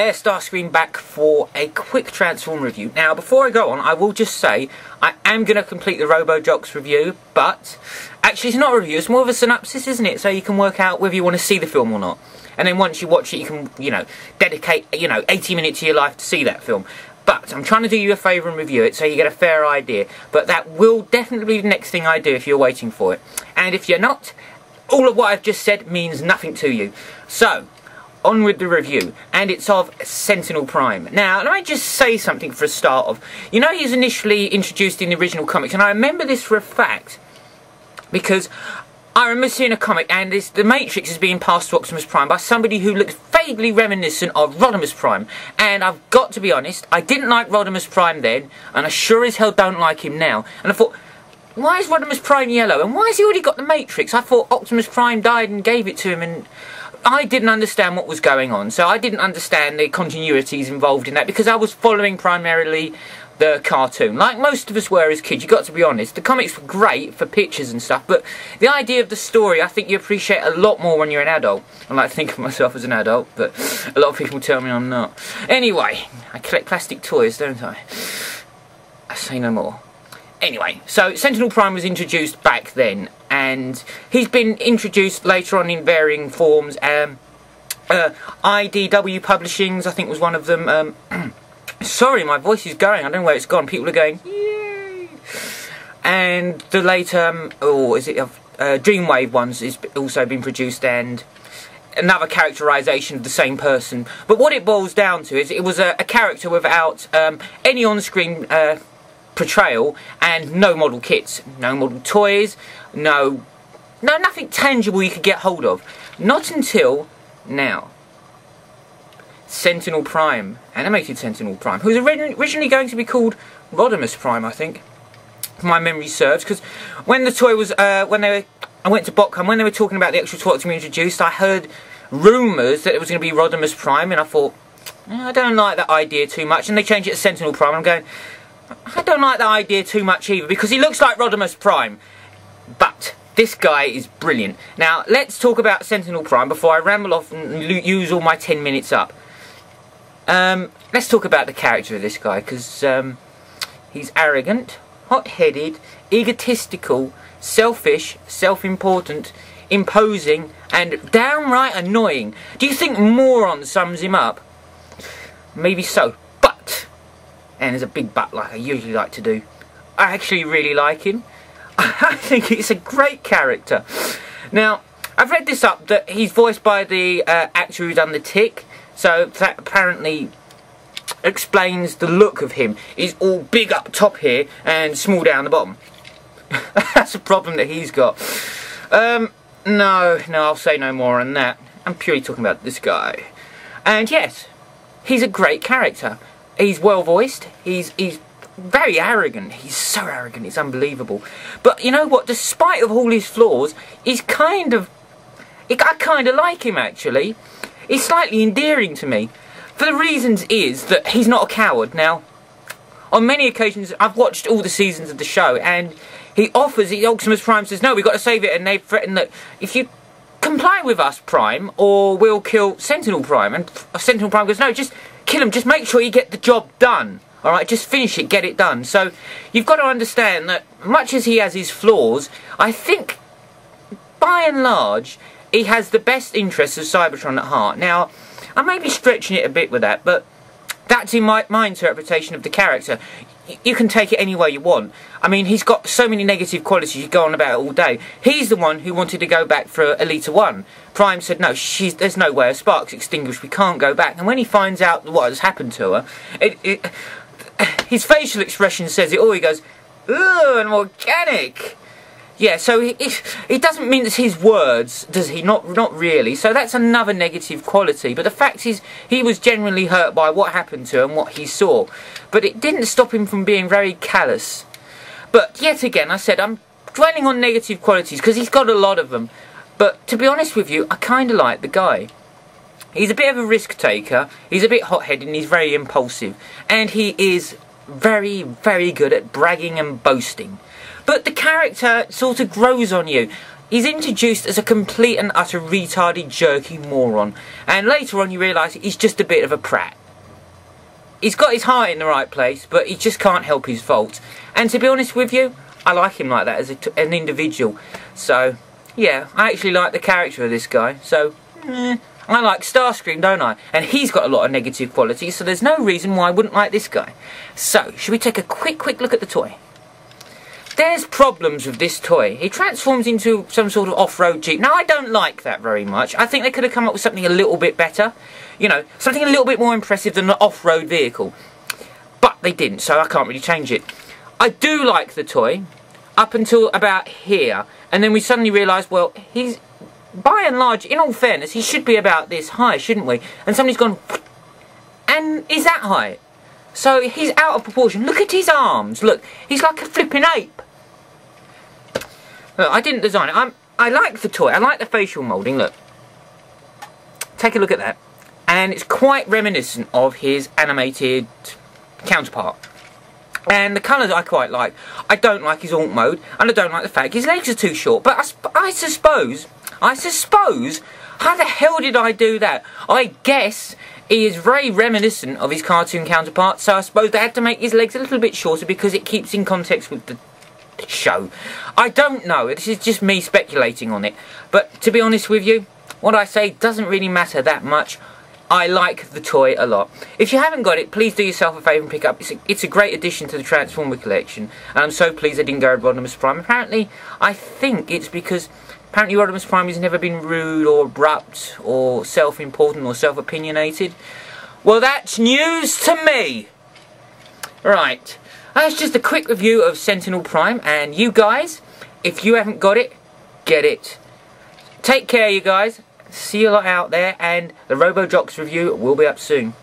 there, Starscream back for a quick Transform review. Now, before I go on, I will just say, I am going to complete the RoboJocks review, but actually it's not a review, it's more of a synopsis, isn't it? So you can work out whether you want to see the film or not. And then once you watch it, you can, you know, dedicate, 80 minutes of your life to see that film. But I'm trying to do you a favour and review it so you get a fair idea. But that will definitely be the next thing I do if you're waiting for it. And if you're not, all of what I've just said means nothing to you. So, on with the review. And it's of Sentinel Prime. Now, let me just say something for a start of. You know, he's initially introduced in the original comics. And I remember this for a fact. Because I remember seeing a comic and the Matrix is being passed to Optimus Prime by somebody who looks vaguely reminiscent of Rodimus Prime. And I've got to be honest, I didn't like Rodimus Prime then, and I sure as hell don't like him now. And I thought, why is Rodimus Prime yellow? And why has he already got the Matrix? I thought Optimus Prime died and gave it to him, and I didn't understand what was going on. So I didn't understand the continuities involved in that, because I was following primarily the cartoon, like most of us were as kids. You got to be honest, the comics were great for pictures and stuff, but the idea of the story I think you appreciate a lot more when you're an adult. I like to think of myself as an adult, but a lot of people tell me I'm not. Anyway, I collect plastic toys, don't I? I say no more. Anyway, so Sentinel Prime was introduced back then, and he's been introduced later on in varying forms. IDW Publishings, I think, was one of them. Sorry, my voice is going. I don't know where it's gone. People are going, yay! And the later, Dreamwave ones is also been produced, and another characterisation of the same person. But what it boils down to is it was a character without any on-screen portrayal and no model kits, no model toys, nothing tangible you could get hold of. Not until now. Sentinel Prime, animated Sentinel Prime, who was originally going to be called Rodimus Prime, I think, if my memory serves, because when the toy was, I went to BotCon, when they were talking about the actual toy to be introduced, I heard rumours that it was going to be Rodimus Prime, and I thought, I don't like that idea too much, and they changed it to Sentinel Prime, and I'm going, I don't like that idea too much either, because he looks like Rodimus Prime, but this guy is brilliant. Now, let's talk about Sentinel Prime before I ramble off and use all my 10 minutes up. Let's talk about the character of this guy, because he's arrogant, hot-headed, egotistical, selfish, self-important, imposing, and downright annoying. Do you think moron sums him up? Maybe so, but, and there's a big but like I usually like to do, I actually really like him. I think it's a great character. Now, I've read this up, that he's voiced by the actor who done the Tick. So that apparently explains the look of him. He's all big up top here and small down the bottom. That's a problem that he's got. No, I'll say no more on that. I'm purely talking about this guy. And yes, he's a great character. He's well voiced. He's very arrogant. He's so arrogant, it's unbelievable. But you know what? Despite of all his flaws, I kind of like him actually. He's slightly endearing to me. For the reasons is that he's not a coward. Now, on many occasions, I've watched all the seasons of the show, and Optimus Prime says, no, we've got to save it, and they threaten that if you comply with us, Prime, or we'll kill Sentinel Prime. And Sentinel Prime goes, no, just kill him, just make sure you get the job done. Alright, just finish it, get it done. So, you've got to understand that, much as he has his flaws, I think, by and large, he has the best interests of Cybertron at heart. Now, I may be stretching it a bit with that, but that's in my interpretation of the character. You can take it any way you want. I mean, he's got so many negative qualities, you go on about it all day. He's the one who wanted to go back for Elita 1. Prime said, no, there's no way, her spark's extinguished, we can't go back. And when he finds out what has happened to her, his facial expression says it all. He goes, ooh, an organic. Yeah, so he doesn't mince his words, does he? Not really. So that's another negative quality. But the fact is, he was genuinely hurt by what happened to him and what he saw. But it didn't stop him from being very callous. But yet again, I said, I'm dwelling on negative qualities because he's got a lot of them. But to be honest with you, I kind of like the guy. He's a bit of a risk taker. He's a bit hot-headed and he's very impulsive. And he is very, very good at bragging and boasting. but the character sort of grows on you. He's introduced as a complete and utter retarded, jerky moron, and later on you realise he's just a bit of a prat. He's got his heart in the right place, but he just can't help his faults. And to be honest with you, I like him like that as an individual. So, yeah, I actually like the character of this guy. So, I like Starscream, don't I? And he's got a lot of negative qualities, so there's no reason why I wouldn't like this guy. So, should we take a quick look at the toy? There's problems with this toy. It transforms into some sort of off-road Jeep. Now, I don't like that very much. I think they could have come up with something a little bit better. You know, something a little bit more impressive than an off-road vehicle. But they didn't, so I can't really change it. I do like the toy, up until about here. And then we suddenly realise, well, he's, by and large, in all fairness, he should be about this high, shouldn't we? And somebody's gone, and he's that high. So he's out of proportion. Look at his arms. Look, he's like a flipping ape. Look, I didn't design it. I like the toy. I like the facial moulding. Look. Take a look at that. And it's quite reminiscent of his animated counterpart. And the colours I quite like. I don't like his alt mode. And I don't like the fact his legs are too short. But I suppose, how the hell did I do that? I guess he is very reminiscent of his cartoon counterpart. So I suppose they had to make his legs a little bit shorter because it keeps in context with the show. I don't know. This is just me speculating on it. But to be honest with you, what I say doesn't really matter that much. I like the toy a lot. If you haven't got it, please do yourself a favour and pick up. It's a great addition to the Transformer collection. And I'm so pleased I didn't go with Rodimus Prime. Apparently, I think it's because apparently Rodimus Prime has never been rude or abrupt or self-important or self-opinionated. Well, that's news to me. Right. That's just a quick review of Sentinel Prime. And you guys, if you haven't got it, get it. Take care, you guys. See you lot out there, and the RoboJocks review will be up soon.